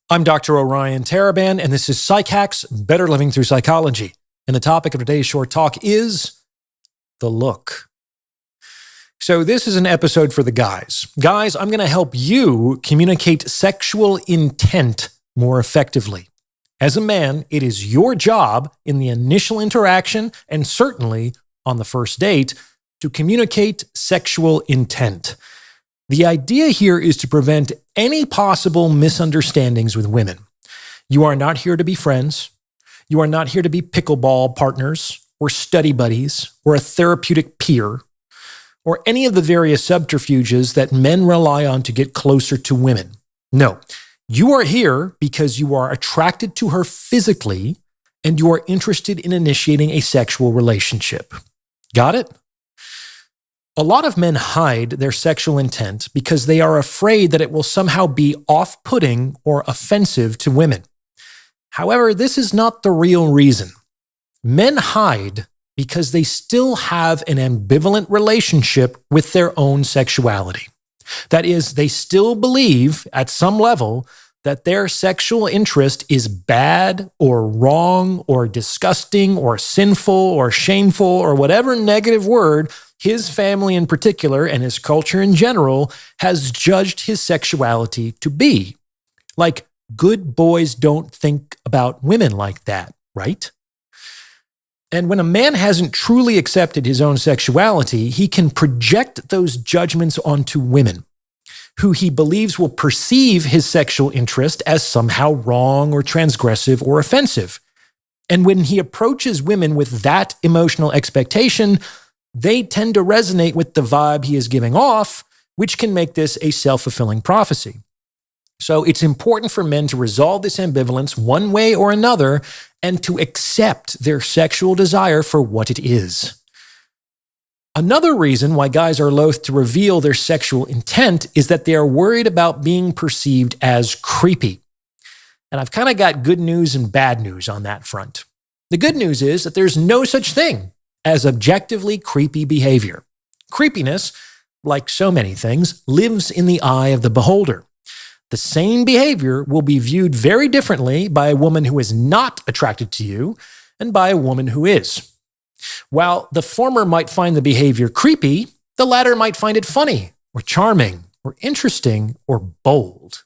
I'm Dr. Orion Taraban, and this is PsycHacks, Better Living Through Psychology. And the topic of today's short talk is the look. So this is an episode for the guys. Guys, I'm going to help you communicate sexual intent more effectively. As a man, it is your job in the initial interaction, and certainly on the first date, to communicate sexual intent. The idea here is to prevent any possible misunderstandings with women. You are not here to be friends. You are not here to be pickleball partners or study buddies or a therapeutic peer or any of the various subterfuges that men rely on to get closer to women. No, you are here because you are attracted to her physically and you are interested in initiating a sexual relationship. Got it? A lot of men hide their sexual intent because they are afraid that it will somehow be off-putting or offensive to women. However, this is not the real reason. Men hide because they still have an ambivalent relationship with their own sexuality. That is, they still believe at some level that their sexual interest is bad or wrong or disgusting or sinful or shameful or whatever negative word his family in particular and his culture in general has judged his sexuality to be. Like, good boys don't think about women like that, right? And when a man hasn't truly accepted his own sexuality, he can project those judgments onto women, who he believes will perceive his sexual interest as somehow wrong or transgressive or offensive. And when he approaches women with that emotional expectation, they tend to resonate with the vibe he is giving off, which can make this a self-fulfilling prophecy. So it's important for men to resolve this ambivalence one way or another and to accept their sexual desire for what it is. Another reason why guys are loath to reveal their sexual intent is that they are worried about being perceived as creepy. And I've kind of got good news and bad news on that front. The good news is that there's no such thing as objectively creepy behavior. Creepiness, like so many things, lives in the eye of the beholder. The same behavior will be viewed very differently by a woman who is not attracted to you and by a woman who is. While the former might find the behavior creepy, the latter might find it funny or charming or interesting or bold.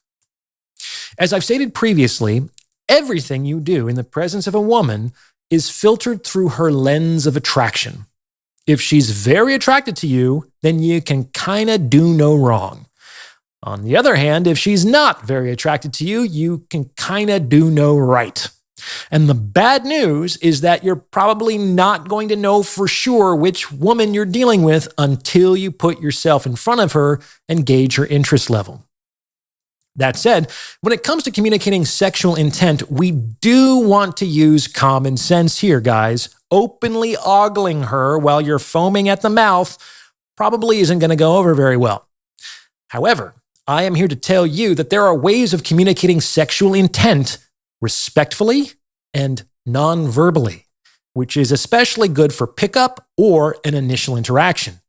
As I've stated previously, everything you do in the presence of a woman is filtered through her lens of attraction. If she's very attracted to you, then you can kind of do no wrong. On the other hand, if she's not very attracted to you, you can kind of do no right. And the bad news is that you're probably not going to know for sure which woman you're dealing with until you put yourself in front of her and gauge her interest level. That said, when it comes to communicating sexual intent, we do want to use common sense here, guys. Openly ogling her while you're foaming at the mouth probably isn't going to go over very well. However, I am here to tell you that there are ways of communicating sexual intent respectfully and non-verbally, which is especially good for pickup or an initial interaction.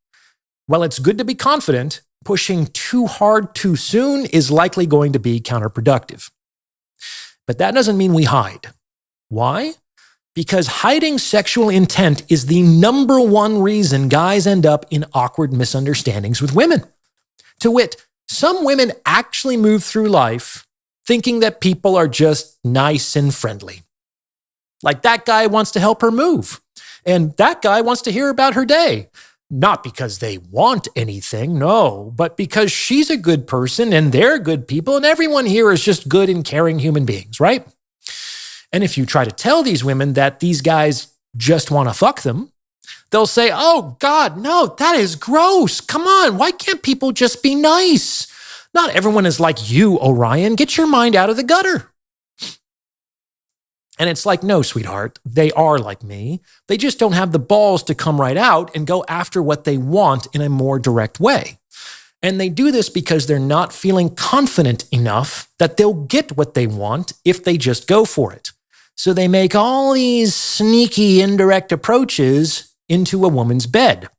While it's good to be confident, pushing too hard too soon is likely going to be counterproductive. But that doesn't mean we hide. Why? Because hiding sexual intent is the number one reason guys end up in awkward misunderstandings with women. To wit, some women actually move through life thinking that people are just nice and friendly. Like that guy wants to help her move, and that guy wants to hear about her day. Not because they want anything, no, but because she's a good person and they're good people and everyone here is just good and caring human beings, right? And if you try to tell these women that these guys just want to fuck them, they'll say, oh God, no, that is gross. Come on, why can't people just be nice? Not everyone is like you, Orion. Get your mind out of the gutter. And it's like, no, sweetheart, they are like me. They just don't have the balls to come right out and go after what they want in a more direct way. And they do this because they're not feeling confident enough that they'll get what they want if they just go for it. So they make all these sneaky, indirect approaches into a woman's bed.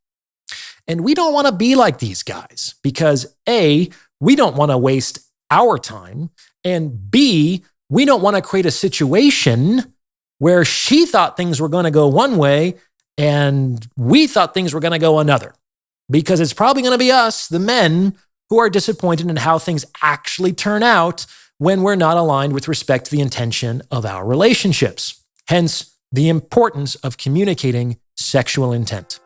And we don't want to be like these guys because A, we don't want to waste our time. And B, we don't want to create a situation where she thought things were going to go one way and we thought things were going to go another. Because it's probably going to be us, the men, who are disappointed in how things actually turn out when we're not aligned with respect to the intention of our relationships. Hence, the importance of communicating sexual intent.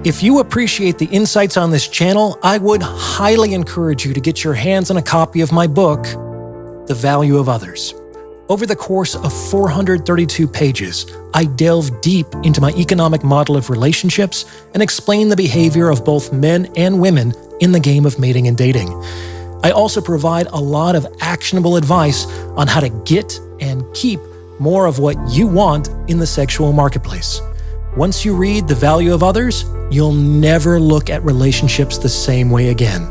If you appreciate the insights on this channel, I would highly encourage you to get your hands on a copy of my book, The Value of Others. Over the course of 432 pages, I delve deep into my economic model of relationships and explain the behavior of both men and women in the game of mating and dating. I also provide a lot of actionable advice on how to get and keep more of what you want in the sexual marketplace. Once you read The Value of Others, you'll never look at relationships the same way again.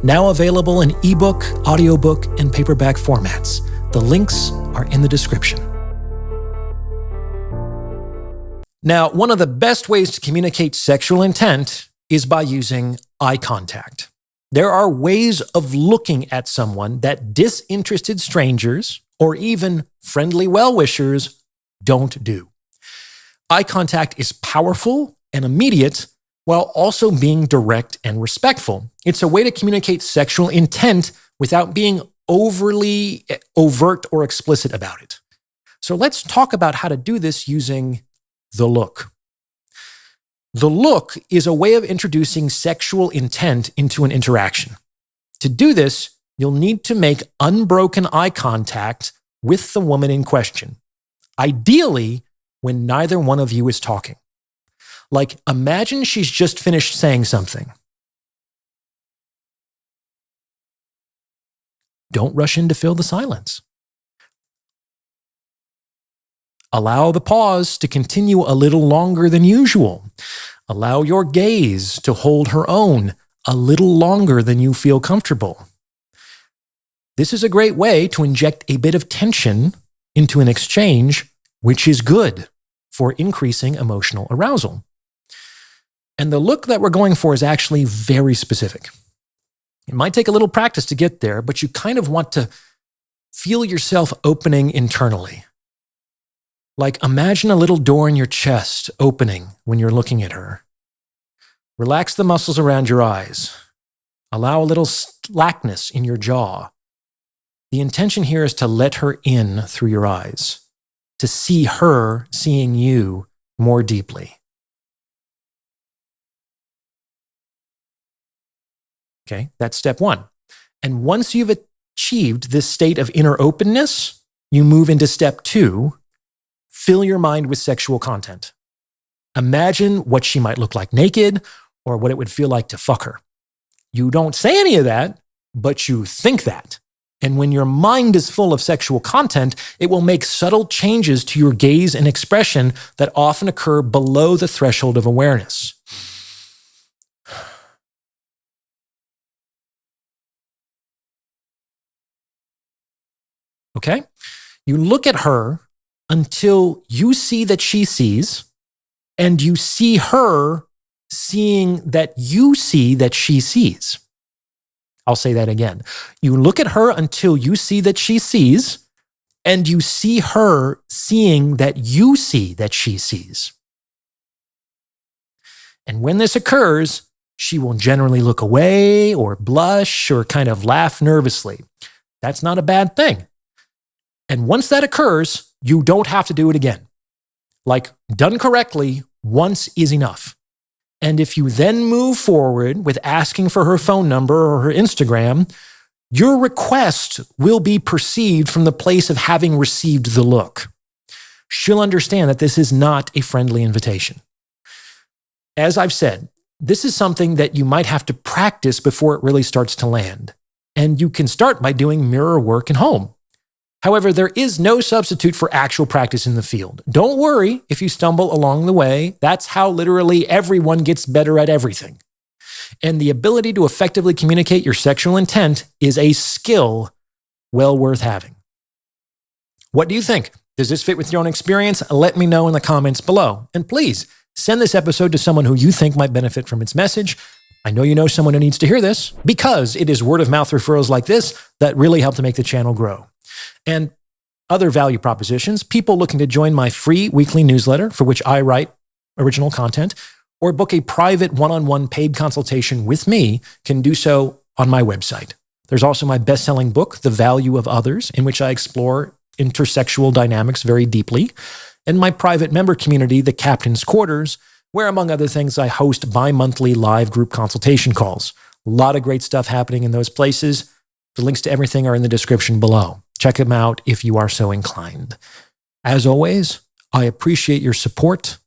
Now available in ebook, audiobook, and paperback formats. The links are in the description. Now, one of the best ways to communicate sexual intent is by using eye contact. There are ways of looking at someone that disinterested strangers or even friendly well-wishers don't do. Eye contact is powerful and immediate while also being direct and respectful. It's a way to communicate sexual intent without being overly overt or explicit about it. So let's talk about how to do this using the look. The look is a way of introducing sexual intent into an interaction. To do this, you'll need to make unbroken eye contact with the woman in question, ideally when neither one of you is talking. Like, imagine she's just finished saying something. Don't rush in to fill the silence. Allow the pause to continue a little longer than usual. Allow your gaze to hold her own a little longer than you feel comfortable. This is a great way to inject a bit of tension into an exchange, which is good for increasing emotional arousal. And the look that we're going for is actually very specific. It might take a little practice to get there, but you kind of want to feel yourself opening internally. Like, imagine a little door in your chest opening when you're looking at her. Relax the muscles around your eyes. Allow a little slackness in your jaw. The intention here is to let her in through your eyes, to see her seeing you more deeply. Okay, that's step one. And once you've achieved this state of inner openness, you move into step two. Fill your mind with sexual content. Imagine what she might look like naked or what it would feel like to fuck her. You don't say any of that, but you think that. And when your mind is full of sexual content, it will make subtle changes to your gaze and expression that often occur below the threshold of awareness. Okay? You look at her until you see that she sees, and you see her seeing that you see that she sees. I'll say that again. You look at her until you see that she sees, and you see her seeing that you see that she sees. And when this occurs, she will generally look away or blush or kind of laugh nervously. That's not a bad thing. And once that occurs, you don't have to do it again. Like, done correctly, once is enough. And if you then move forward with asking for her phone number or her Instagram, your request will be perceived from the place of having received the look. She'll understand that this is not a friendly invitation. As I've said, this is something that you might have to practice before it really starts to land. And you can start by doing mirror work at home. However, there is no substitute for actual practice in the field. Don't worry if you stumble along the way. That's how literally everyone gets better at everything. And the ability to effectively communicate your sexual intent is a skill well worth having. What do you think? Does this fit with your own experience? Let me know in the comments below. And please send this episode to someone who you think might benefit from its message. I know you know someone who needs to hear this because it is word of mouth referrals like this that really help to make the channel grow. And other value propositions, people looking to join my free weekly newsletter for which I write original content or book a private one-on-one paid consultation with me can do so on my website. There's also my best-selling book, The Value of Others, in which I explore intersexual dynamics very deeply, and my private member community, The Captain's Quarters, where, among other things, I host bi-monthly live group consultation calls. A lot of great stuff happening in those places. The links to everything are in the description below. Check them out if you are so inclined. As always, I appreciate your support,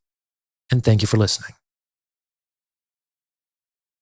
and thank you for listening.